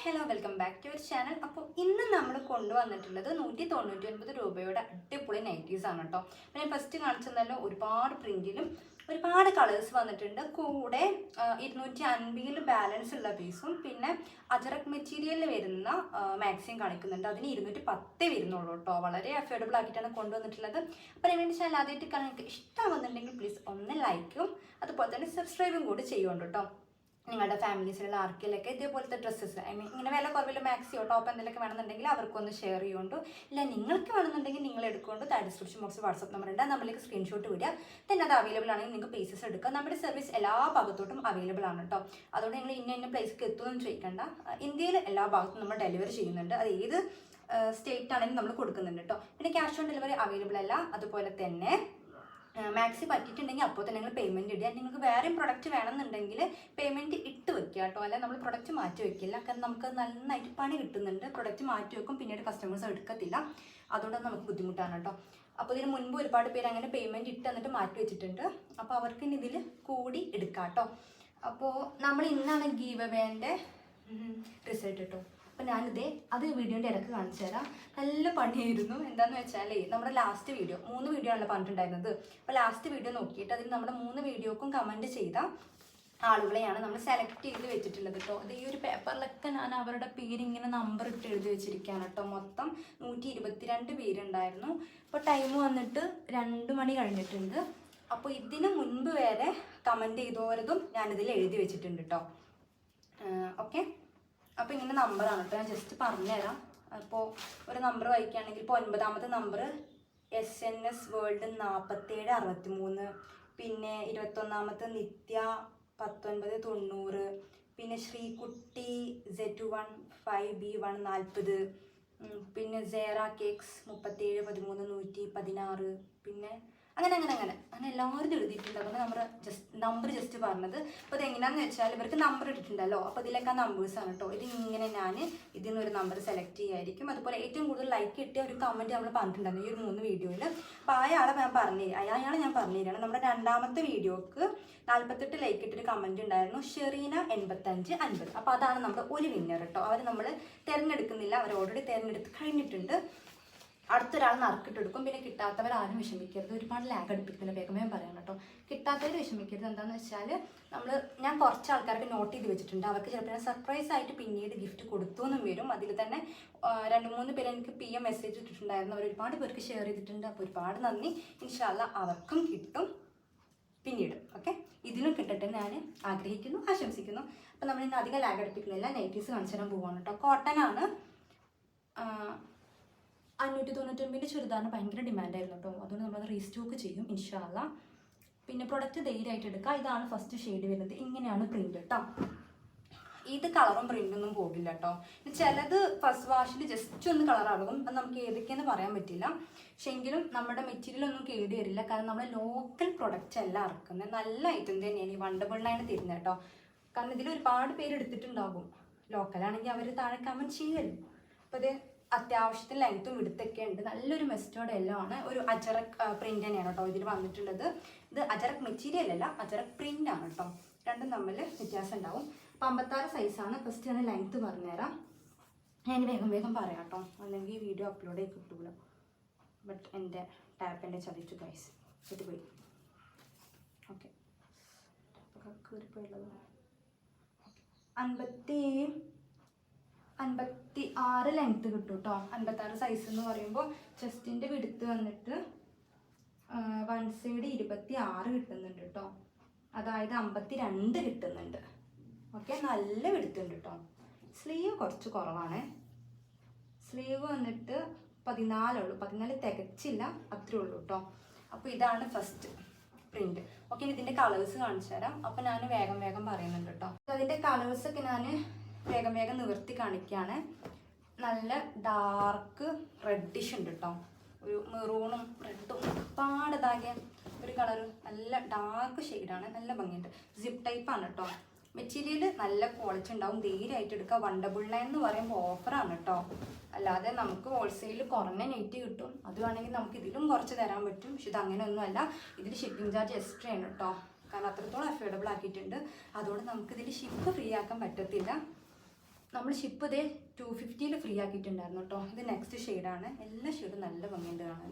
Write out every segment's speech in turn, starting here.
Hello welcome back to your channel. അപ്പോൾ ഇന്ന് നമ്മൾ കൊണ്ടുവന്നിട്ടുള്ളത് 199 രൂപയുടെ അടിപൊളി നൈറ്റീസ് ആണ് കേട്ടോ. അപ്പോൾ ഞാൻ ഫസ്റ്റ് കാണിച്ചതല്ലോ ഒരുപാട് പ്രിന്റിലും ഒരുപാട് കളേഴ്സ് വന്നിട്ടുണ്ട്. കൂടെ 250 ബാലൻസ് ഉള്ള പീസും പിന്നെ അജറക് മെറ്റീരിയലിൽ വരുന്ന മാക്സിയും കാണിക്കുന്നുണ്ട്. അതിന് 210 വരുന്നുള്ളൂ കേട്ടോ. വളരെ അഫോർഡബിൾ ആക്കിയിട്ടാണ് കൊണ്ടുവന്നിട്ടുള്ളത്. അപ്പോൾ എൻ്റെ ചാനൽ ആദ്യമായിട്ട് നിങ്ങൾക്ക് ഇഷ്ടമാകുന്നുണ്ടെങ്കിൽ പ്ലീസ് ഒന്ന് ലൈക്കും അതുപോലെ തന്നെ സബ്സ്ക്രൈബും കൂടി ചെയ്യുന്നുണ്ട് കേട്ടോ. നിങ്ങളുടെ ഫാമിലീസിലുള്ള ആർക്കെങ്കിലൊക്കെ ഇതേപോലത്തെ ഡ്രസ്സസ് ഇങ്ങനെ വില കുറവിൽ മാക്സിയോ ടോപ്പ് എന്തെങ്കിലുമൊക്കെ വേണമെന്നുണ്ടെങ്കിൽ അവർക്കൊന്ന് ഷെയർ ചെയ്യുന്നുണ്ട്. ഇല്ല നിങ്ങൾക്ക് വേണമെന്നുണ്ടെങ്കിൽ നിങ്ങൾ എടുക്കൊണ്ട് താഴെ ഡിസ്ക്രിപ്ഷൻ ബോക്സ് വാട്സ്ആപ്പ് നമ്പർ ഉണ്ട്. നമ്മളിലേക്ക് സ്ക്രീൻഷോട്ട് വിടുക. പിന്നെ അത് അവൈലബിൾ ആണെങ്കിൽ നിങ്ങൾക്ക് പീസസ് എടുക്കാം. നമ്മുടെ സർവീസ് എല്ലാ ഭാഗത്തോട്ടും അവൈലബിൾ ആണ് കേട്ടോ. അതുകൊണ്ട് നിങ്ങൾ ഇന്ന പ്ലേസിലേക്ക് എത്തുമെന്ന് ചോദിക്കേണ്ട. ഇന്ത്യയിൽ എല്ലാ ഭാഗത്തും നമ്മൾ ഡെലിവറി ചെയ്യുന്നുണ്ട്. അത് ഏത് സ്റ്റേറ്റ് ആണെങ്കിലും നമ്മൾ കൊടുക്കുന്നുണ്ട് കേട്ടോ. പിന്നെ ക്യാഷ് ഓൺ ഡെലിവറി അവൈലബിൾ അല്ല. അതുപോലെ തന്നെ മാക്സി പറ്റിയിട്ടുണ്ടെങ്കിൽ അപ്പോൾ തന്നെ നിങ്ങൾ പേയ്മെൻറ്റ് ഇടുക. നിങ്ങൾക്ക് വേറെയും പ്രൊഡക്റ്റ് വേണമെന്നുണ്ടെങ്കിൽ പേയ്മെൻറ്റ് ഇട്ട് വെക്കുക കേട്ടോ. അല്ല നമ്മൾ പ്രൊഡക്റ്റ് മാറ്റി വെക്കില്ല. കാരണം നമുക്ക് നന്നായിട്ട് പണി കിട്ടുന്നുണ്ട്. പ്രൊഡക്റ്റ് മാറ്റി വെക്കും, പിന്നീട് കസ്റ്റമേഴ്സ് എടുക്കത്തില്ല. അതുകൊണ്ട് നമുക്ക് ബുദ്ധിമുട്ടാണ് കേട്ടോ. അപ്പോൾ ഇതിന് മുൻപ് ഒരുപാട് പേര് അങ്ങനെ പേയ്മെൻറ്റ് ഇട്ട് എന്നിട്ട് മാറ്റി വെച്ചിട്ടുണ്ട്. അപ്പോൾ അവർക്ക് ഇനി ഇതിൽ കൂടി എടുക്കാം കേട്ടോ. അപ്പോൾ നമ്മൾ ഇന്നാണ് ഗീവ് അവേൻ്റെ റിസൾട്ട് കേട്ടോ. അപ്പോൾ ഞാനിതേ അത് വീഡിയോൻ്റെ ഇടയ്ക്ക് കാണിച്ചു തരാം. നല്ല പണിയായിരുന്നു. എന്താണെന്ന് വെച്ചാൽ നമ്മുടെ ലാസ്റ്റ് വീഡിയോ 3 വീഡിയോ ആണല്ലോ പറഞ്ഞിട്ടുണ്ടായിരുന്നത്. അപ്പോൾ ലാസ്റ്റ് വീഡിയോ നോക്കിയിട്ട് അതിൽ നമ്മുടെ 3 വീഡിയോക്കും കമൻറ്റ് ചെയ്ത ആളുകളെയാണ് നമ്മൾ സെലക്ട് ചെയ്ത് വെച്ചിട്ടുള്ളത് കേട്ടോ. അത് ഈ ഒരു പേപ്പറിലൊക്കെ ഞാൻ അവരുടെ പേര് ഇങ്ങനെ നമ്പർ ഇട്ട് എഴുതി വെച്ചിരിക്കുകയാണ് കേട്ടോ. മൊത്തം 122 പേരുണ്ടായിരുന്നു. ഇപ്പോൾ ടൈം വന്നിട്ട് 2 മണി കഴിഞ്ഞിട്ടുണ്ട്. അപ്പോൾ ഇതിന് മുൻപ് വരെ കമൻറ്റ് ചെയ്തോരതും ഞാനിതിൽ എഴുതി വെച്ചിട്ടുണ്ട് കേട്ടോ. ഓക്കെ, അപ്പോൾ ഇങ്ങനെ നമ്പറാണ് കേട്ടോ. ഞാൻ ജസ്റ്റ് പറഞ്ഞുതരാം. അപ്പോൾ ഒരു നമ്പർ വായിക്കുകയാണെങ്കിൽ ഇപ്പോൾ 9ാമത്തെ നമ്പർ SNS വേൾഡ് 4763, പിന്നെ 21ാമത്തെ നിത്യ 1990, പിന്നെ ശ്രീകുട്ടി Z1 5B1 40, പിന്നെ സേറ കേക്സ് 37 13 116, പിന്നെ അങ്ങനെ എല്ലാവരും എഴുതിയിട്ടുണ്ട്. അതുകൊണ്ട് നമ്പർ ജസ്റ്റ് പറഞ്ഞത്. അപ്പോൾ ഇത് എങ്ങനെയാണെന്ന് വെച്ചാൽ ഇവർക്ക് നമ്പർ ഇട്ടിട്ടുണ്ടല്ലോ. അപ്പോൾ ഇതിലൊക്കെ നമ്പേഴ്സാണ് കേട്ടോ. ഇത് ഇങ്ങനെ ഞാൻ ഇതിൽ നിന്ന് ഒരു നമ്പർ സെലക്ട് ചെയ്യുമായിരിക്കും. അതുപോലെ ഏറ്റവും കൂടുതൽ ലൈക്ക് കിട്ടിയ ഒരു കമൻറ്റ് നമ്മൾ പറഞ്ഞിട്ടുണ്ടായിരുന്നു ഈ ഒരു 3 വീഡിയോയിൽ. അപ്പോൾ അയാളെ ഞാൻ പറഞ്ഞുതരാണ്. നമ്മുടെ 2ാമത്തെ വീഡിയോക്ക് 48 ലൈക്ക് ഇട്ടൊരു കമൻറ്റ് ഉണ്ടായിരുന്നു. ഷെറീന 8550. അപ്പോൾ അതാണ് നമ്മുടെ ഒരു വിന്നർ കേട്ടോ. അവർ നമ്മൾ തിരഞ്ഞെടുക്കുന്നില്ല, അവർ ഓൾറെഡി തിരഞ്ഞെടുത്ത് കഴിഞ്ഞിട്ടുണ്ട്. അടുത്തൊരാൾ നറുക്കിട്ടെടുക്കും. പിന്നെ കിട്ടാത്തവർ ആരും വിഷമിക്കരുത്. ഒരുപാട് ലാഗ് അടുപ്പിക്കുന്നില്ല, വേഗമേ പറയാം കേട്ടോ. കിട്ടാത്തവർ വിഷമിക്കരുത്. എന്താണെന്ന് വെച്ചാൽ ഞാൻ കുറച്ച് ആൾക്കാർക്ക് നോട്ട് ചെയ്ത് വെച്ചിട്ടുണ്ട്. അവർക്ക് ചിലപ്പോൾ സർപ്രൈസ് ആയിട്ട് പിന്നീട് ഗിഫ്റ്റ് കൊടുത്തു എന്നും വരും. അതിൽ തന്നെ 2-3 പേര് എനിക്ക് PM മെസ്സേജ് ഇട്ടിട്ടുണ്ടായിരുന്നു. അവർ ഒരുപാട് പേർക്ക് ഷെയർ ചെയ്തിട്ടുണ്ട്. അപ്പോൾ ഒരുപാട് നന്ദി. ഇൻഷാ അല്ലാഹ് അവർക്കും കിട്ടും പിന്നീട്. ഓക്കെ, ഇതിലും കിട്ടട്ടെ ഞാൻ ആഗ്രഹിക്കുന്നു, ആശംസിക്കുന്നു. അപ്പോൾ നമ്മൾ ഇന്ന് അധികം ലാഗ് അടുപ്പിക്കുന്നില്ല. നൈറ്റീസ് കാണിച്ചു തരാൻ പോവാണ് കേട്ടോ. കോട്ടൺ ആണ്. 599 ചുരിദാറിന് ഭയങ്കര ഡിമാൻഡായിരുന്നു കേട്ടോ. അതുകൊണ്ട് നമ്മളത് റീസ്റ്റോക്ക് ചെയ്യും ഇൻഷാ അല്ലാഹ്. പിന്നെ പ്രൊഡക്റ്റ് ധൈര്യമായിട്ട് എടുക്കുക. ഇതാണ് ഫസ്റ്റ് ഷെയ്ഡ് വരുന്നത്. ഇങ്ങനെയാണ് പ്രിന്റ് കേട്ടോ. ഇത് കളറും പ്രിൻ്റൊന്നും പോകില്ല കേട്ടോ. ചിലത് ഫസ്റ്റ് വാഷിൽ ജസ്റ്റ് ഒന്ന് കളറാകും. അത് നമുക്ക് ഏതൊക്കെയെന്ന് പറയാൻ പറ്റില്ല. പക്ഷെ എങ്കിലും നമ്മുടെ മെറ്റീരിയൽ ഒന്നും കേടി വരില്ല. കാരണം നമ്മൾ ലോക്കൽ പ്രൊഡക്റ്റ് അല്ല ഇറക്കുന്നത്. നല്ല ഐറ്റം തന്നെയാണ് ഈ വണ്ടർബിളിനാണ് തരുന്നത് കേട്ടോ. കാരണം ഇതിൽ ഒരുപാട് പേര് എടുത്തിട്ടുണ്ടാകും. ലോക്കലാണെങ്കിൽ അവർ താഴെ കമൻറ്റ് ചെയ്യല്ലോ. അപ്പോൾ ഇത് അത്യാവശ്യത്തിന് ലെങ്ത്തും വിടുത്തൊക്കെ ഉണ്ട്. നല്ലൊരു മെസ്റ്റേർഡ് എല്ലാം ആണ്. ഒരു അജറക് പ്രിന്റ് തന്നെയാണ് കേട്ടോ ഇതിൽ വന്നിട്ടുള്ളത്. ഇത് അജറക് മെറ്റീരിയൽ അല്ല, അജറക് പ്രിന്റ് ആണ് കേട്ടോ. രണ്ടും തമ്മിൽ വ്യത്യാസം ഉണ്ടാവും. 56 സൈസാണ്. ഫസ്റ്റ് ഞാൻ ലെങ്ത്ത് പറഞ്ഞുതരാം. ഞാൻ വേഗം പറയാം കേട്ടോ, അല്ലെങ്കിൽ വീഡിയോ അപ്ലോഡ് ചെയ്ത് കിട്ടൂല. ബട്ട് എൻ്റെ ടാപ്പിൻ്റെ ചതിച്ചു ഗൈസ്, ഇത് പോയി. ഓക്കെ, കീറിപ്പോയുള്ളത് 56 ലെങ്ത്ത് കിട്ടും കേട്ടോ. 56 സൈസ് എന്ന് പറയുമ്പോൾ ചെസ്റ്റിൻ്റെ വിടുത്ത് വന്നിട്ട് 1 സൈഡ് 26 കിട്ടുന്നുണ്ട് കേട്ടോ. അതായത് 52 കിട്ടുന്നുണ്ട്. ഓക്കെ, നല്ല വിടുത്തുണ്ട് കേട്ടോ. സ്ലീവ് കുറച്ച് കുറവാണ്. സ്ലീവ് വന്നിട്ട് 14 ഉള്ളൂ. 14 തികച്ചില്ല, അത്രേ ഉള്ളൂ കേട്ടോ. അപ്പോൾ ഇതാണ് ഫസ്റ്റ് പ്രിന്റ്. ഓക്കെ, ഇതിൻ്റെ കളേഴ്സ് കാണിച്ചു തരാം. അപ്പോൾ ഞാൻ വേഗം പറയുന്നുണ്ട് കേട്ടോ. അതിൻ്റെ കളേഴ്സൊക്കെ ഞാൻ വേഗം നിവർത്തി കാണിക്കുകയാണ്. നല്ല ഡാർക്ക് റെഡിഷ് ഉണ്ട് കേട്ടോ. ഒരു മെറൂണും റെഡും പാടതാകിയ ഒരു കളറ്. നല്ല ഡാർക്ക് ഷെയ്ഡാണ്. നല്ല ഭംഗിയുണ്ട്. സിപ്പ് ടൈപ്പാണ് കേട്ടോ. മെറ്റീരിയൽ നല്ല ക്വാളിറ്റി ഉണ്ടാവും. ധൈര്യമായിട്ട് എടുക്കുക. 199 എന്ന് പറയുമ്പോൾ ഓഫറാണ് കേട്ടോ. അല്ലാതെ നമുക്ക് ഹോൾസെയിൽ കുറഞ്ഞ നെറ്റ് കിട്ടും. അത് വേണമെങ്കിൽ നമുക്ക് ഇതിലും കുറച്ച് തരാൻ പറ്റും. പക്ഷെ ഇത് അങ്ങനെയൊന്നുമല്ല. ഇതിൽ ഷിപ്പിംഗ് ചാർജ് എക്സ്ട്രാ ആണ് കേട്ടോ. കാരണം അത്രത്തോളം അഫോർഡബിൾ ആക്കിയിട്ടുണ്ട്. അതുകൊണ്ട് നമുക്കിതിൽ ഷിപ്പ് ഫ്രീ ആക്കാൻ പറ്റത്തില്ല. നമ്മൾ ഷിപ്പ് ഇതേ 250 ഫ്രീ ആക്കിയിട്ടുണ്ടായിരുന്നു കേട്ടോ. ഇത് നെക്സ്റ്റ് ഷെയ്ഡാണ്. എല്ലാ ഷെയ്ഡും നല്ല ഭംഗിയുണ്ട് കാണാൻ,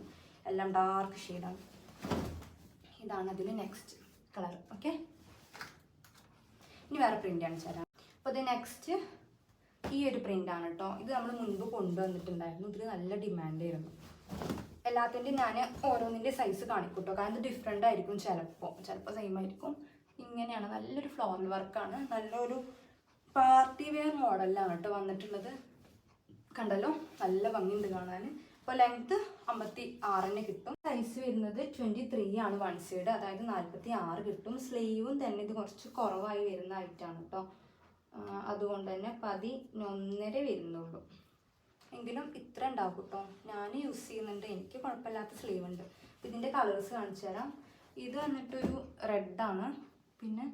എല്ലാം ഡാർക്ക് ഷെയ്ഡാണ്. ഇതാണ് അതിൽ നെക്സ്റ്റ് കളർ. ഓക്കെ, ഇനി വേറെ പ്രിൻ്റ് കാണിച്ചു തരാം. അപ്പോൾ ഇത് നെക്സ്റ്റ് ഈ ഒരു പ്രിൻ്റാണ് കേട്ടോ. ഇത് നമ്മൾ മുൻപ് കൊണ്ടുവന്നിട്ടുണ്ടായിരുന്നു. ഇതിൽ നല്ല ഡിമാൻഡ് ആയിരുന്നു. എല്ലാത്തിൻ്റെയും ഞാൻ ഓരോന്നിൻ്റെ സൈസ് കാണിക്കും കേട്ടോ, കാരണം ഇത് ഡിഫറെൻ്റ് ആയിരിക്കും. ചിലപ്പോൾ സെയിം ആയിരിക്കും. ഇങ്ങനെയാണ്, നല്ലൊരു ഫ്ലോറൽ വർക്കാണ്, നല്ലൊരു പാർട്ടി വെയർ മോഡലിലാണ് കേട്ടോ വന്നിട്ടുള്ളത്. കണ്ടല്ലോ, നല്ല ഭംഗിയുണ്ട് കാണാൻ. അപ്പോൾ ലെങ്ത്ത് 56 കിട്ടും. സൈസ് വരുന്നത് 23 ആണ് വൺ സൈഡ്, അതായത് 46 കിട്ടും. സ്ലീവും തന്നെ ഇത് കുറച്ച് കുറവായി വരുന്ന ഐറ്റാണ് കേട്ടോ. അതുകൊണ്ട് തന്നെ 11.5 വരുന്നുള്ളൂ. എങ്കിലും ഇത്ര ഉണ്ടാവും കേട്ടോ. ഞാൻ യൂസ് ചെയ്യുന്നുണ്ട്, എനിക്ക് കുഴപ്പമില്ലാത്ത സ്ലീവ് ഉണ്ട്. ഇതിൻ്റെ കളേഴ്സ് കാണിച്ചു തരാം. ഇത് വന്നിട്ടൊരു റെഡാണ്, പിന്നെ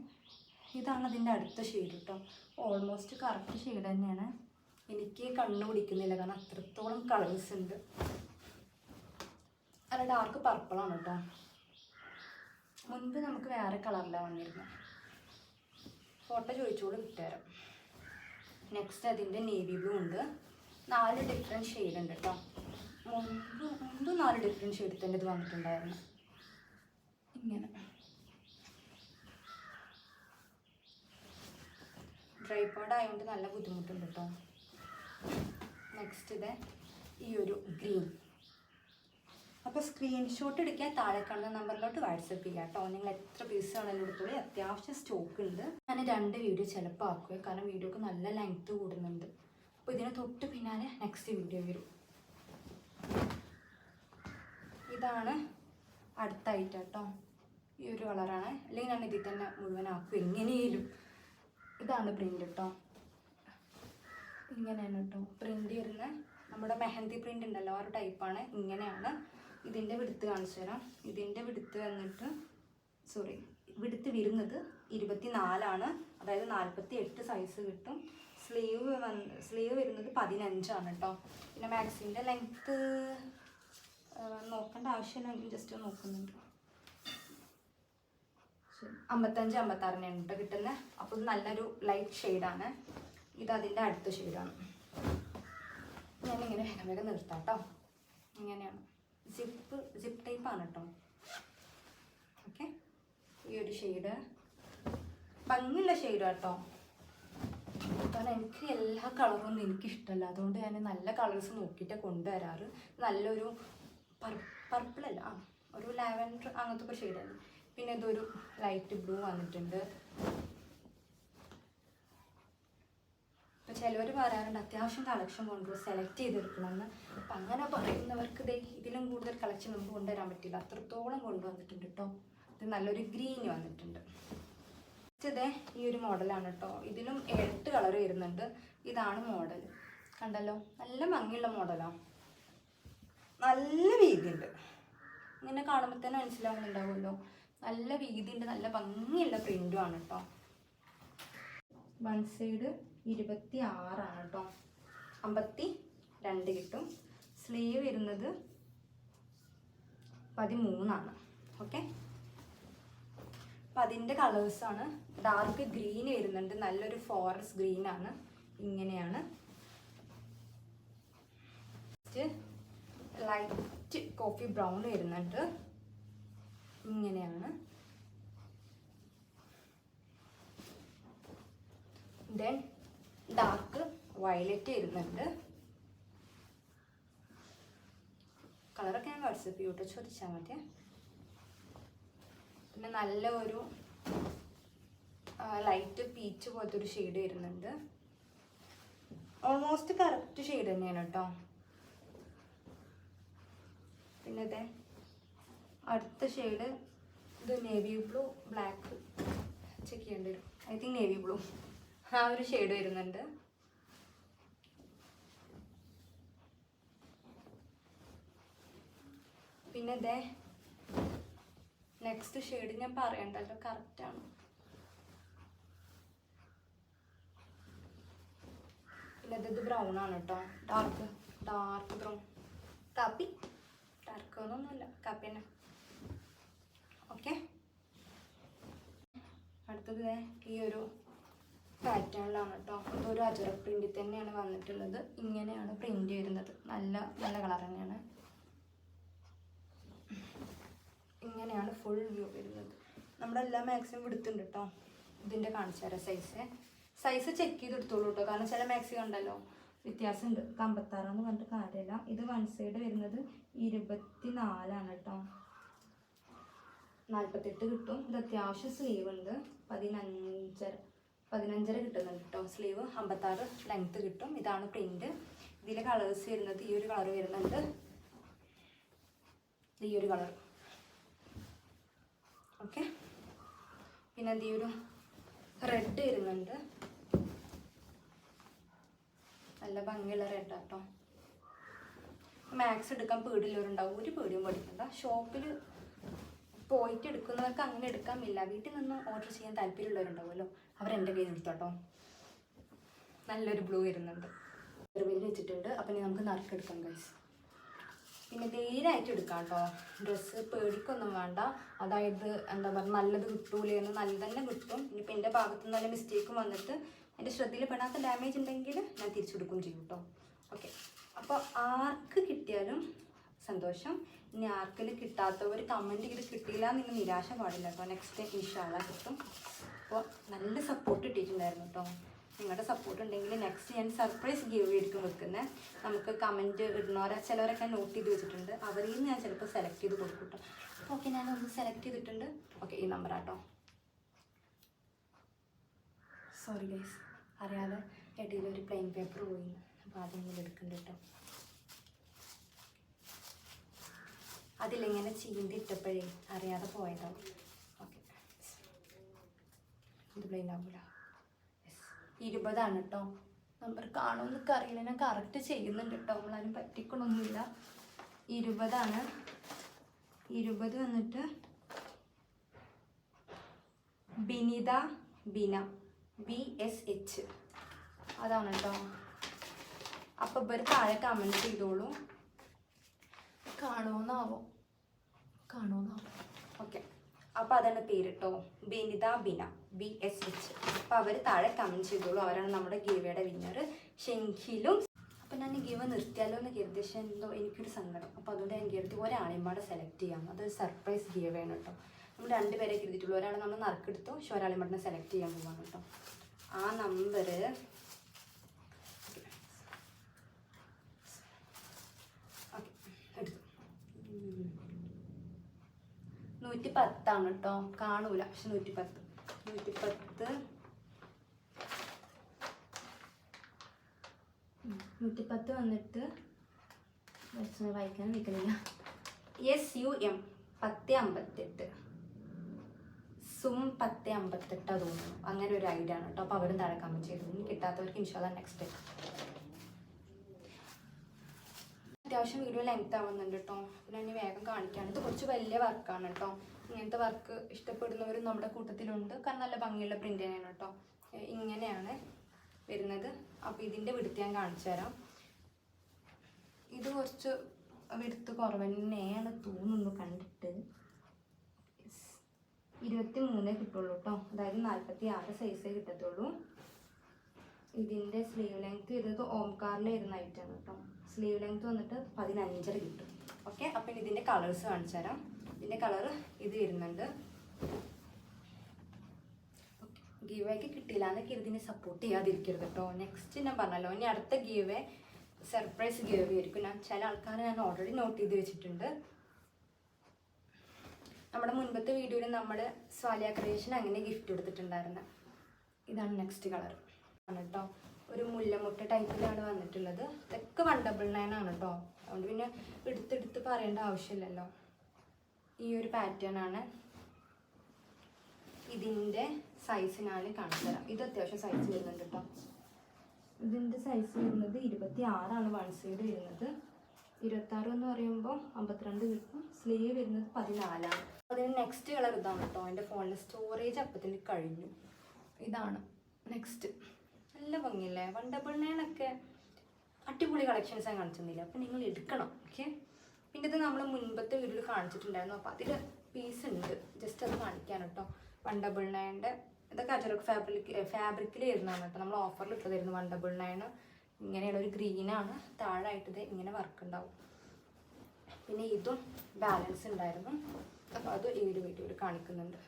ഇതാണ് അതിൻ്റെ അടുത്ത ഷെയ്ഡ് കേട്ടോ. ഓൾമോസ്റ്റ് കറക്റ്റ് ഷെയ്ഡ് തന്നെയാണ്. എനിക്ക് കണ്ണു പിടിക്കുന്നില്ല, കാരണം അത്രത്തോളം കളേഴ്സ് ഉണ്ട്. നല്ല ഡാർക്ക് പർപ്പിളാണ് കേട്ടോ. മുൻപ് നമുക്ക് വേറെ കളറിലാണ് വന്നിരുന്നത്. ഫോട്ടോ ചോദിച്ചോളൂ, കിട്ടുതരാം. നെക്സ്റ്റ് അതിൻ്റെ നേവി ബ്ലൂ ഉണ്ട്. 4 ഡിഫറെൻറ്റ് ഷെയ്ഡ് ഉണ്ട് കേട്ടോ. മുമ്പ് 4 ഡിഫറെൻറ്റ് ഷെയ്ഡ് തന്നെ ഇത് വന്നിട്ടുണ്ടായിരുന്നു. ഇങ്ങനെ ട്രൈപോഡ് ആയതുകൊണ്ട് നല്ല ബുദ്ധിമുട്ടുണ്ട് കേട്ടോ. നെക്സ്റ്റ് ഇത് ഈ ഒരു ഗ്രീൻ. അപ്പോൾ സ്ക്രീൻഷോട്ട് എടുക്കാൻ താഴെ കാണുന്ന നമ്പറിലോട്ട് വാട്സപ്പ് ചെയ്യാം കേട്ടോ. നിങ്ങൾ എത്ര പീസ് ആണെങ്കിലും എടുത്തോളൂ, അത്യാവശ്യം സ്റ്റോക്ക് ഉണ്ട്. ഞാൻ 2 വീഡിയോ ചിലപ്പോൾ ആക്കുക, കാരണം വീഡിയോക്ക് നല്ല ലെങ്ത്ത് കൂടുന്നുണ്ട്. അപ്പോൾ ഇതിന് തൊട്ട് പിന്നാലെ നെക്സ്റ്റ് വീഡിയോ വരും. ഇതാണ് അടുത്തായിട്ട് കേട്ടോ. ഈ ഒരു കളറാണ്, അല്ലെങ്കിൽ ഞാൻ ഇതിൽ തന്നെ മുഴുവനാക്കും എങ്ങനെയും. ഇതാണ് പ്രിൻ്റ് കേട്ടോ. ഇങ്ങനെയാണ് കേട്ടോ പ്രിൻ്റ് വരുന്നത്. നമ്മുടെ മെഹന്തി പ്രിൻ്റ് ഉണ്ടല്ലോ, ആ ഒരു ടൈപ്പാണ്. ഇങ്ങനെയാണ്. ഇതിൻ്റെ വിടുത്ത് കാണിച്ചു തരാം. ഇതിൻ്റെ വിടുത്ത് വന്നിട്ട് വിടുത്ത് വരുന്നത് 24 ആണ്, അതായത് 48 സൈസ് കിട്ടും. സ്ലീവ് വരുന്നത് 15 ആണ് കേട്ടോ. പിന്നെ മാക്സിൻ്റെ ലെങ്ത്ത് നോക്കേണ്ട ആവശ്യമില്ലെങ്കിൽ ജസ്റ്റ് നോക്കുന്നുണ്ട്. 55-56 കേട്ടോ കിട്ടുന്നത്. അപ്പോൾ ഇത് നല്ലൊരു ലൈറ്റ് ഷെയ്ഡാണ്. ഇത് അതിൻ്റെ അടുത്ത ഷെയ്ഡാണ്. ഞാനിങ്ങനെ വേഗം നിർത്താം കേട്ടോ. ഇങ്ങനെയാണ് സിപ്പ് ടൈപ്പാണ് കേട്ടോ. ഓക്കെ, ഈ ഒരു ഷെയ്ഡ് ഭംഗിയുള്ള ഷെയ്ഡ് കേട്ടോ. കാരണം എനിക്ക് എല്ലാ കളറൊന്നും എനിക്കിഷ്ടമല്ല, അതുകൊണ്ട് ഞാൻ നല്ല കളേഴ്സ് നോക്കിയിട്ട് കൊണ്ടുവരാറ്. നല്ലൊരു പർപ്പിളല്ല, ഒരു ലാവൻഡർ അങ്ങനത്തെ ഒരു ഷെയ്ഡാണ്. പിന്നെ ഇതൊരു ലൈറ്റ് ബ്ലൂ വന്നിട്ടുണ്ട്. അപ്പോൾ ചിലവർ പറയാറുണ്ട് അത്യാവശ്യം കളക്ഷൻ കൊണ്ടുവരും, സെലക്ട് ചെയ്തെടുക്കണമെന്ന്. അപ്പം അങ്ങനെ പറയുന്നവർക്ക് ഇതിലും കൂടുതൽ കളക്ഷൻ നമുക്ക് കൊണ്ടുവരാൻ പറ്റില്ല, അത്രത്തോളം കൊണ്ടുവന്നിട്ടുണ്ട് കേട്ടോ. ഇത് നല്ലൊരു ഗ്രീൻ വന്നിട്ടുണ്ട്. ഇതേ ഈ ഒരു മോഡലാണ് കേട്ടോ. ഇതിലും 8 കളർ വരുന്നുണ്ട്. ഇതാണ് മോഡൽ. കണ്ടല്ലോ, നല്ല ഭംഗിയുള്ള മോഡലാണ്, നല്ല വീതിയുണ്ട്. ഇങ്ങനെ കാണുമ്പോൾ തന്നെ മനസ്സിലാവുന്നുണ്ടാവുമല്ലോ, നല്ല വീതിയുണ്ട്, നല്ല ഭംഗിയുള്ള പ്രിൻറ്റുമാണ് കേട്ടോ. വൺ സൈഡ് 26 ആണ് കേട്ടോ. 52 കിട്ടും. സ്ലീവ് വരുന്നത് 13 ആണ്. ഓക്കെ, അപ്പം അതിൻ്റെ കളേഴ്സാണ്. ഡാർക്ക് ഗ്രീൻ വരുന്നുണ്ട്, നല്ലൊരു ഫോറസ്റ്റ് ഗ്രീൻ ആണ്. ഇങ്ങനെയാണ്. ലൈറ്റ് കോഫി ബ്രൗൺ വരുന്നുണ്ട്. ഇങ്ങനെയാണ്. ദെൻ ഡാർക്ക് വയലറ്റ് വരുന്നുണ്ട്. കളറൊക്കെ ഞാൻ വാട്സപ്പ് ചെയ്യൂട്ടോ, ചോദിച്ചാൽ മതി. പിന്നെ നല്ല ഒരു ലൈറ്റ് പീച്ച് പോലത്തെ ഒരു ഷെയ്ഡ് വരുന്നുണ്ട്. ഓൾമോസ്റ്റ് കറക്റ്റ് ഷെയ്ഡ് തന്നെയാണ് കേട്ടോ. പിന്നെ ഇതേ അടുത്ത ഷെയ്ഡ്, ഇത് നേവി ബ്ലൂ ബ്ലാക്ക് ചെക്ക് ചെയ്യേണ്ടി വരും. ഐ തിങ്ക് നേവി ബ്ലൂ ആ ഒരു ഷെയ്ഡ് വരുന്നുണ്ട്. പിന്നെ ഇതേ നെക്സ്റ്റ് ഷെയ്ഡ് ഞാൻ പറയണ്ടല്ലോ, കറക്റ്റാണ്. പിന്നെ ഇത് ബ്രൗൺ ആണ് കേട്ടോ. ഡാർക്ക് ബ്രൗൺ, കാപ്പി. ഡാർക്ക് ഒന്നുമല്ല, കാപ്പി തന്നെ. ഓക്കെ, അടുത്തത് ഈ ഒരു പാറ്റേണിലാണ് കേട്ടോ. ഇതൊരു അജറ പ്രിൻറ്റിൽ തന്നെയാണ് വന്നിട്ടുള്ളത്. ഇങ്ങനെയാണ് പ്രിന്റ് വരുന്നത്. നല്ല നല്ല കളർ തന്നെയാണ്. ഇങ്ങനെയാണ് ഫുൾ വ്യൂ വരുന്നത്. നമ്മുടെ എല്ലാ മാക്സിമം എടുത്തിട്ടുണ്ട് കേട്ടോ. ഇതിൻ്റെ കാണിച്ചു തരാം സൈസ് ചെക്ക് ചെയ്ത് എടുത്തോളൂ കേട്ടോ. കാരണം ചില മാക്സി കണ്ടല്ലോ വ്യത്യാസമുണ്ട്. 56 എന്ന് പറഞ്ഞിട്ട് കാര്യമില്ല. ഇത് വൺ സൈഡ് വരുന്നത് 24 കേട്ടോ. 48 കിട്ടും. ഇത് അത്യാവശ്യം സ്ലീവ് ഉണ്ട്. 15 കിട്ടുന്നുണ്ട് കേട്ടോ സ്ലീവ്. 56 ലെങ്ത്ത് കിട്ടും. ഇതാണ് പ്രിന്റ്. ഇതിൽ കളേഴ്സ് വരുന്നത് ഈ ഒരു കളർ വരുന്നുണ്ട്, ഈ ഒരു കളർ. ഓക്കെ, പിന്നെ ഈ ഒരു റെഡ് വരുന്നുണ്ട്. നല്ല ഭംഗിയുള്ള റെഡ് കേട്ടോ. മാക്സ് എടുക്കാൻ പേടിയുള്ളവരുണ്ടാവും. ഒരു പേടിയും പഠിക്കണ്ട. ഷോപ്പിൽ പോയിട്ട് എടുക്കുന്നവർക്ക് അങ്ങനെ എടുക്കാമില്ല. വീട്ടിൽ നിന്ന് ഓർഡർ ചെയ്യാൻ താല്പര്യമുള്ളവരുണ്ടാവുമല്ലോ, അവരെൻ്റെ കയ്യിൽ എടുത്തോട്ടോ. നല്ലൊരു ബ്ലൂ വരുന്നുണ്ട്. വെയിൽ വെച്ചിട്ടുണ്ട്. അപ്പം ഇനി നമുക്ക് നറുക്കെടുക്കാം ഗൈസ്. പിന്നെ ധൈര്യമായിട്ട് എടുക്കാം കേട്ടോ. ഡ്രസ്സ് പേടിക്കൊന്നും വേണ്ട. അതായത് എന്താ പറയുക, നല്ലത് കിട്ടൂലെന്ന്. നല്ല തന്നെ കിട്ടും. ഇനിയിപ്പോൾ എൻ്റെ ഭാഗത്ത് നിന്ന് നല്ല മിസ്റ്റേക്കും വന്നിട്ട് എൻ്റെ ശ്രദ്ധയിൽ പെടാത്ത ഡാമേജ് ഉണ്ടെങ്കിൽ ഞാൻ തിരിച്ചു കൊടുക്കുകയും ചെയ്യും കേട്ടോ. ഓക്കെ, അപ്പോൾ ആർക്ക് കിട്ടിയാലും സന്തോഷം. ഇനി ആർക്കിൽ കിട്ടാത്തവർ കമൻറ്റ് ചെയ്ത് കിട്ടിയില്ല നിങ്ങൾ നിരാശ പാടില്ല കേട്ടോ. നെക്സ്റ്റ് ഇൻഷാല്ലാ കിട്ടും. അപ്പോൾ നല്ല സപ്പോർട്ട് കിട്ടിയിട്ടുണ്ടായിരുന്നു കേട്ടോ. നിങ്ങളുടെ സപ്പോർട്ട് ഉണ്ടെങ്കിൽ നെക്സ്റ്റ് ഞാൻ സർപ്രൈസ് ഗീവ് ആയിരിക്കും വെക്കുന്നത്. നമുക്ക് കമൻറ്റ് ഇടുന്നവരെ ചിലവരൊക്കെ നോട്ട് ചെയ്ത് വെച്ചിട്ടുണ്ട്. അവരിൽ നിന്ന് ഞാൻ ചിലപ്പോൾ സെലക്ട് ചെയ്ത് കൊടുക്കും കേട്ടോ. ഓക്കെ, ഞാനൊന്ന് സെലക്ട് ചെയ്തിട്ടുണ്ട്. ഓക്കെ, ഈ നമ്പറാട്ടോ. സോറി ഗൈസ്, അറിയാതെ ഇടയിൽ ഒരു പ്ലെയിൻ പേപ്പർ പോയി. അപ്പോൾ അതെങ്കിലും എടുക്കുന്നുണ്ട് കേട്ടോ. അതിലിങ്ങനെ ചീന്തിട്ടപ്പോഴേ അറിയാതെ പോയതാവും. ഓക്കെ, ഇത് പ്ലെയിൻ ആവില്ല. 20 കേട്ടോ. നമ്പർ കാണുമെന്നൊക്കെ അറിയില്ല. ഞാൻ കറക്റ്റ് ചെയ്യുന്നുണ്ട് കേട്ടോ. നമ്മളാരും പറ്റിക്കണമൊന്നുമില്ല. 20 20 വന്നിട്ട് ബിനിത ബിന BSH അതാണ് കേട്ടോ. അപ്പോൾ ഇവർ താഴെ കമൻറ്റ് ചെയ്തോളൂ. കാണുമെന്നാവോ? ഓക്കെ, അപ്പോൾ അതാണ് പേര് കേട്ടോ. ബിനിത ബിന BSH. അപ്പോൾ അവർ താഴെ കമൻറ്റ് ചെയ്തോളൂ. അവരാണ് നമ്മുടെ ഗീവയുടെ വിന്നർ. ഷെങ്കിലും അപ്പോൾ ഞാൻ ഗീവ നിർത്തിയാലോ എന്ന് കരുതി. പക്ഷേ എന്തോ എനിക്കൊരു സങ്കടം. അപ്പോൾ അതുകൊണ്ട് ഞാൻ കരുതി ഒരാളെയും പാടെ സെലക്ട് ചെയ്യാം. അതൊരു സർപ്രൈസ് ഗീവയാണ് കേട്ടോ. നമ്മൾ 2 പേരെ കരുതിയിട്ടുള്ളൂ. ഒരാളെ നമ്മൾ നറുക്കെടുത്തു. പക്ഷെ ഒരാളെയും പാടെ സെലക്ട് ചെയ്യാൻ പോവാണ് കേട്ടോ. ആ നമ്പർ എടുത്തു. 110 കേട്ടോ. കാണൂല, പക്ഷെ 110 വന്നിട്ട് വായിക്കാൻ നിൽക്കുന്നില്ല. SUM 1058 സും 1058 തോന്നുന്നു. അങ്ങനെ ഒരു ഐഡിയ ആണ് കേട്ടോ. അപ്പോൾ അവരും താഴെ കമൻറ്റ് ചെയ്തു. ഇനി കിട്ടാത്തവർക്ക് ഇൻഷാല്ലാ നെക്സ്റ്റ് അത്യാവശ്യം വീഡിയോ ലെങ്ത് ആവുന്നുണ്ട് കേട്ടോ. പിന്നെ ഇനി വേഗം കാണിക്കുകയാണ്. ഇത് കുറച്ച് വലിയ വർക്കാണ് കേട്ടോ. ഇങ്ങനത്തെ വർക്ക് ഇഷ്ടപ്പെടുന്നവരും നമ്മുടെ കൂട്ടത്തിലുണ്ട്. കാരണം നല്ല ഭംഗിയുള്ള പ്രിൻ്റ് തന്നെയാണ് കേട്ടോ. ഇങ്ങനെയാണ് വരുന്നത്. അപ്പോൾ ഇതിൻ്റെ വിടുത്ത് ഞാൻ കാണിച്ചു തരാം. ഇത് കുറച്ച് വിടുത്ത് കുറവ് തന്നെയാണ് തോന്നുന്നു കണ്ടിട്ട്. 23 കിട്ടുള്ളൂ കേട്ടോ. അതായത് 46 സൈസേ കിട്ടത്തുള്ളൂ. ഇതിൻ്റെ സ്ലീവ് ലെങ്ത് വരുന്നത് ഓംകാറിൽ വരുന്ന ഐറ്റാണ് കേട്ടോ. സ്ലീവ് ലെങ്ത് വന്നിട്ട് 15 കിട്ടും. ഓക്കെ, അപ്പം ഇതിൻ്റെ കളേഴ്സ് കാണിച്ചു തരാം. ഇതിൻ്റെ കളറ് ഇത് വരുന്നുണ്ട്. ഗീവേക്ക് കിട്ടിയില്ല എന്നൊക്കെ ഇതിനെ സപ്പോർട്ട് ചെയ്യാതിരിക്കരുത് കേട്ടോ. നെക്സ്റ്റ് ഞാൻ പറഞ്ഞല്ലോ, ഇനി അടുത്ത ഗീവേ സർപ്രൈസ് ഗീവേ ആയിരിക്കും. ചില ആൾക്കാരെ ഞാൻ ഓൾറെഡി നോട്ട് ചെയ്ത് വെച്ചിട്ടുണ്ട്. നമ്മുടെ മുൻപത്തെ വീഡിയോയിൽ നമ്മൾ സ്വാലിയ ക്രിയേഷൻ അങ്ങനെ ഗിഫ്റ്റ് കൊടുത്തിട്ടുണ്ടായിരുന്നു. ഇതാണ് നെക്സ്റ്റ് കളർ ആണ് കേട്ടോ. ഒരു മുല്ലമുട്ട ടൈപ്പിലാണ് വന്നിട്ടുള്ളത്. ഇതൊക്കെ 199 ആണ് കേട്ടോ. അതുകൊണ്ട് പിന്നെ എടുത്തെടുത്ത് പറയേണ്ട ആവശ്യമില്ലല്ലോ. ഈ ഒരു പാറ്റേൺ ആണ്. ഇതിൻ്റെ സൈസ് ഞാൻ കാണിച്ചു തരാം. ഇത് അത്യാവശ്യം സൈസ് വരുന്നുണ്ട് കേട്ടോ. ഇതിൻ്റെ സൈസ് വരുന്നത് 26 വൺ സൈഡ് വരുന്നത്. 26 എന്ന് പറയുമ്പോൾ 52 കിട്ടും. സ്ലീവ് വരുന്നത് 14. അതിന് നെക്സ്റ്റ് കളർ ഇതാണ് കേട്ടോ. എൻ്റെ ഫോണിൽ സ്റ്റോറേജ് അപ്പത്തിൽ കഴിഞ്ഞു. ഇതാണ് നെക്സ്റ്റ്. നല്ല ഭംഗിയല്ലേ? 199 അടിപൊളി കളക്ഷൻസ് ഞാൻ കാണിച്ചിരുന്നില്ല. അപ്പം നിങ്ങൾ എടുക്കണം. ഓക്കെ, പിന്നെ ഇത് നമ്മൾ മുൻപത്തെ വീഡിയോയിൽ കാണിച്ചിട്ടുണ്ടായിരുന്നു. അപ്പോൾ അതിൽ പീസ് ഉണ്ട്. ജസ്റ്റ് അത് കാണിക്കാൻ കേട്ടോ. 199 ഇതൊക്കെ അജറക് ഫാബ്രിക്കിൽ വരുന്നതാണ് കേട്ടോ. നമ്മൾ ഓഫറിൽ ഇട്ടതായിരുന്നു 199. ഇങ്ങനെയുള്ള ഒരു ഗ്രീനാണ്. താഴായിട്ട് ഇത് ഇങ്ങനെ വർക്ക് ഉണ്ടാവും. പിന്നെ ഇതും ബാലൻസ് ഉണ്ടായിരുന്നു, അപ്പോൾ അത് ഈ ഒരു വീഡിയോയിൽ കാണിക്കുന്നുണ്ട്.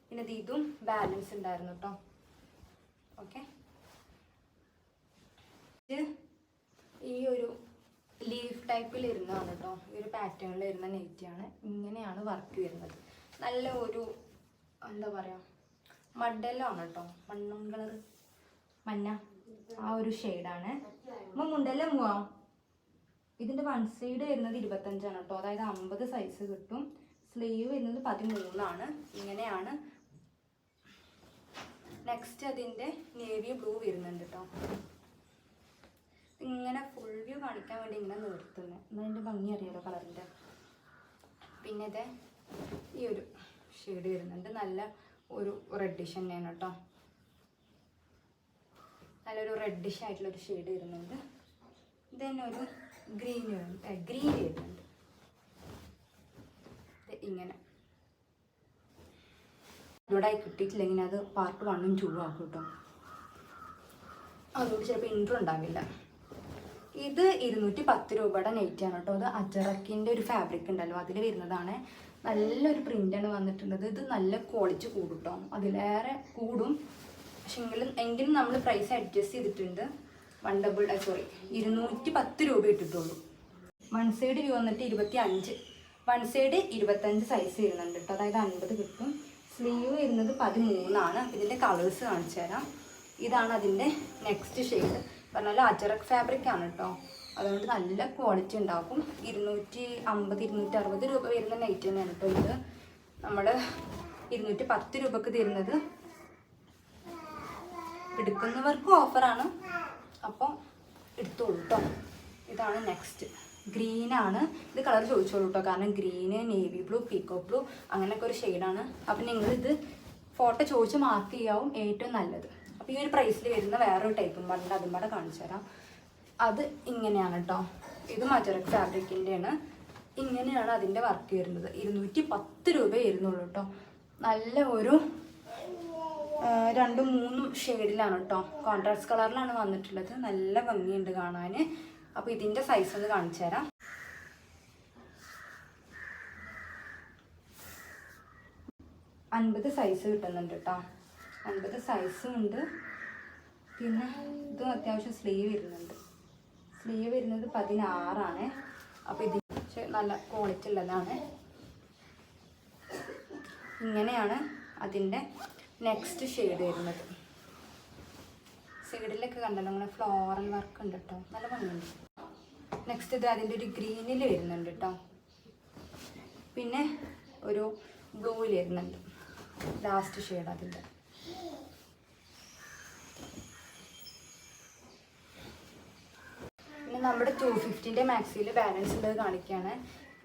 പിന്നെ ഇതും ബാലൻസ് ഉണ്ടായിരുന്നു കേട്ടോ. ഓക്കെ, ഇത് ഈ ഒരു ലീഫ് ടൈപ്പിൽ ഇരുന്നതാണ് കേട്ടോ. ഈ ഒരു പാറ്റേണിൽ വരുന്ന നെറ്റിയാണ്. ഇങ്ങനെയാണ് വർക്ക് വരുന്നത്. നല്ല ഒരു എന്താ പറയുക, മഡെല്ലോ ആണ് കേട്ടോ. മണ്ണും കളർ മഞ്ഞ ആ ഒരു ഷെയ്ഡാണ്. മുണ്ടല്ലേ മൂവാ. ഇതിൻ്റെ വൺ സൈഡ് വരുന്നത് 25 കേട്ടോ. അതായത് 50 സൈസ് കിട്ടും. സ്ലീവ് വരുന്നത് 13. ഇങ്ങനെയാണ്. നെക്സ്റ്റ് അതിൻ്റെ നേവി ബ്ലൂ വരുന്നുണ്ട് കേട്ടോ. ഇങ്ങനെ ഫുൾ വ്യൂ കാണിക്കാൻ വേണ്ടി ഇങ്ങനെ നിർത്തുന്നത്, എന്നതിൻ്റെ ഭംഗി അറിയാലോ കളറിൻ്റെ. പിന്നെ ഇത് ഈ ഒരു ഷെയ്ഡ് വരുന്നുണ്ട്. നല്ല ഒരു റെഡിഷ് തന്നെയാണ് കേട്ടോ. നല്ലൊരു റെഡിഷ് ആയിട്ടുള്ളൊരു ഷെയ്ഡ് വരുന്നുണ്ട്. ഇത് തന്നെ ഒരു ഗ്രീൻ വരുന്നുണ്ട്. ഇങ്ങനെ ഇവിടെ കിട്ടിയിട്ടില്ലെങ്കിൽ അത് പാർട്ട് 1ഉം 2ഉം ആക്കും കേട്ടോ. അതുകൊണ്ട് ചിലപ്പോൾ ഇൻട്രോ ഉണ്ടാവില്ല. ഇത് 210 രൂപയുടെ നെറ്റാണ് കേട്ടോ. അത് അജറക്കിൻ്റെ ഒരു ഫാബ്രിക് ഉണ്ടല്ലോ, അതിൽ വരുന്നതാണ്. നല്ലൊരു പ്രിൻ്റാണ് വന്നിട്ടുള്ളത്. ഇത് നല്ല ക്വാളിറ്റി കൂടും കേട്ടോ, അതിലേറെ കൂടും. പക്ഷെ എങ്കിലും നമ്മൾ പ്രൈസ് അഡ്ജസ്റ്റ് ചെയ്തിട്ടുണ്ട്. 210 രൂപ ഇട്ടിട്ടുള്ളൂ. വൺ സൈഡ് വ്യൂ വന്നിട്ട് 25, വൺ സൈഡ് 25 സൈസ് വരുന്നുണ്ട് കേട്ടോ. അതായത് 50 കിട്ടും. സ്ലീവ് വരുന്നത് 13. ഇതിൻ്റെ കളേഴ്സ് കാണിച്ചു തരാം. ഇതാണ് അതിൻ്റെ നെക്സ്റ്റ് ഷെയ്ഡ്. പറഞ്ഞാൽ അജറക് ഫാബ്രിക് ആണ് കേട്ടോ. അതുകൊണ്ട് നല്ല ക്വാളിറ്റി ഉണ്ടാക്കും. 250, 260 രൂപ വരുന്ന നൈറ്റ് തന്നെയാണ് കേട്ടോ. ഇത് നമ്മൾ 210 രൂപക്ക് തരുന്നത്. എടുക്കുന്നവർക്ക് ഓഫറാണ്, അപ്പോൾ എടുത്തോളൂ കേട്ടോ. ഇതാണ് നെക്സ്റ്റ്. ഗ്രീനാണ്. ഇത് കളർ ചോദിച്ചോളൂ കേട്ടോ, കാരണം ഗ്രീന്, നേവി ബ്ലൂ, പീക്കോ ബ്ലൂ അങ്ങനെയൊക്കെ ഒരു ഷെയ്ഡാണ്. അപ്പം നിങ്ങളിത് ഫോട്ടോ ചോദിച്ച് മാർക്ക് ചെയ്യാവും ഏറ്റവും നല്ലത്. അപ്പോൾ ഈ ഒരു പ്രൈസിൽ വരുന്ന വേറൊരു ടൈപ്പും പറഞ്ഞിട്ട് അതും കൂടെ കാണിച്ചു തരാം. അത് ഇങ്ങനെയാണ് കേട്ടോ. ഇത് അജറക് ഫാബ്രിക്കിൻ്റെയാണ്. ഇങ്ങനെയാണ് അതിൻ്റെ വർക്ക് വരുന്നത്. 210 രൂപ വരുന്നുള്ളൂ കേട്ടോ. നല്ല ഒരു 2-3 ഷെയ്ഡിലാണ് കേട്ടോ. കോൺട്രാസ്റ്റ് കളറിലാണ് വന്നിട്ടുള്ളത്. നല്ല ഭംഗിയുണ്ട് കാണാൻ. അപ്പോൾ ഇതിൻ്റെ സൈസ് ഒന്ന് കാണിച്ചു തരാം. $50 സൈസ് കിട്ടുന്നുണ്ട് കേട്ടോ. 50 സൈസും ഉണ്ട്. പിന്നെ ഇതും അത്യാവശ്യം സ്ലീവ് വരുന്നുണ്ട്. സ്ലീവ് വരുന്നത് 16. അപ്പോൾ ഇത് നല്ല ക്വാളിറ്റി ഉള്ളതാണ്. ഇങ്ങനെയാണ് അതിൻ്റെ നെക്സ്റ്റ് ഷെയ്ഡ് വരുന്നത്. സൈഡിലൊക്കെ കണ്ടല്ലോ അങ്ങനെ ഫ്ലോറൽ വർക്ക് ഉണ്ട് കേട്ടോ. നല്ല ഭംഗിയുണ്ട്. നെക്സ്റ്റ് ഇത് അതിൻ്റെ ഒരു ഗ്രീനിൽ വരുന്നുണ്ട് കേട്ടോ. പിന്നെ ഒരു ബ്ലൂവിൽ വരുന്നുണ്ട് ലാസ്റ്റ് ഷെയ്ഡ് അതിൻ്റെ. പിന്നെ നമ്മുടെ 250ൻ്റെ മാക്സിയിൽ ബാലൻസ് ഉള്ളത് കാണിക്കുകയാണ്.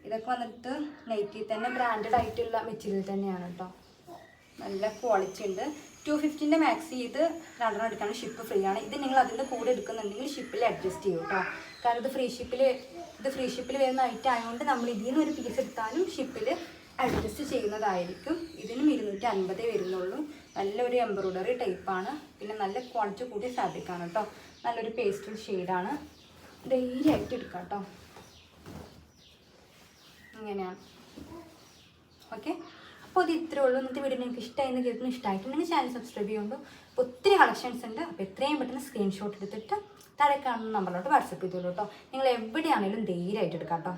ഇതൊക്കെ വന്നിട്ട് നൈറ്റിൽ തന്നെ ബ്രാൻഡഡ് ആയിട്ടുള്ള മെറ്റീരിയൽ തന്നെയാണ് കേട്ടോ. നല്ല ക്വാളിറ്റി ഉണ്ട്. 250ൻ്റെ മാക്സി ഇത് 2 എടുക്കുകയാണ്. ഷിപ്പ് ഫ്രീ ആണ്. ഇത് നിങ്ങൾ അതിൻ്റെ കൂടെ എടുക്കുന്നുണ്ടെങ്കിൽ ഷിപ്പിൽ അഡ്ജസ്റ്റ് ചെയ്യും കേട്ടോ. കാരണം ഇത് ഫ്രീ ഷിപ്പിൽ വരുന്ന ഐറ്റം ആയതുകൊണ്ട് നമ്മൾ ഇതിൽ നിന്ന് ഒരു പീസ് എടുത്താലും ഷിപ്പിൽ അഡ്ജസ്റ്റ് ചെയ്യുന്നതായിരിക്കും. ഇതിനും 250 വരുന്നുള്ളൂ. നല്ലൊരു എംബ്രോയ്ഡറി ടൈപ്പാണ്. പിന്നെ നല്ല ക്വാളിറ്റി കൂടിയ ഫാബ്രിക്കാണ് കേട്ടോ. നല്ലൊരു പേസ്റ്റൽ ഷെയ്ഡാണ്. ധൈര്യമായിട്ട് എടുക്കാം കേട്ടോ. ഇങ്ങനെയാണ്. ഓക്കെ, അപ്പോൾ ഇത് ഇത്രയേ ഉള്ളൂ. ഇന്നത്തെ വീഡിയോ നിങ്ങൾക്ക് ഇഷ്ടമായെന്ന് കേൾക്കുന്നു. ഇഷ്ടമായിട്ടുണ്ടെങ്കിൽ ചാനൽ സബ്സ്ക്രൈബ് ചെയ്യുമ്പോൾ ഒത്തിരി കളക്ഷൻസ് ഉണ്ട്. അപ്പോൾ എത്രയും പെട്ടെന്ന് സ്ക്രീൻഷോട്ട് എടുത്തിട്ട് താഴെ കാണുന്ന നമ്പറിലോട്ട് വാട്സപ്പ് ചെയ്തോളൂ കേട്ടോ. നിങ്ങൾ എവിടെയാണെങ്കിലും ധൈര്യമായിട്ട് എടുക്കാം കേട്ടോ.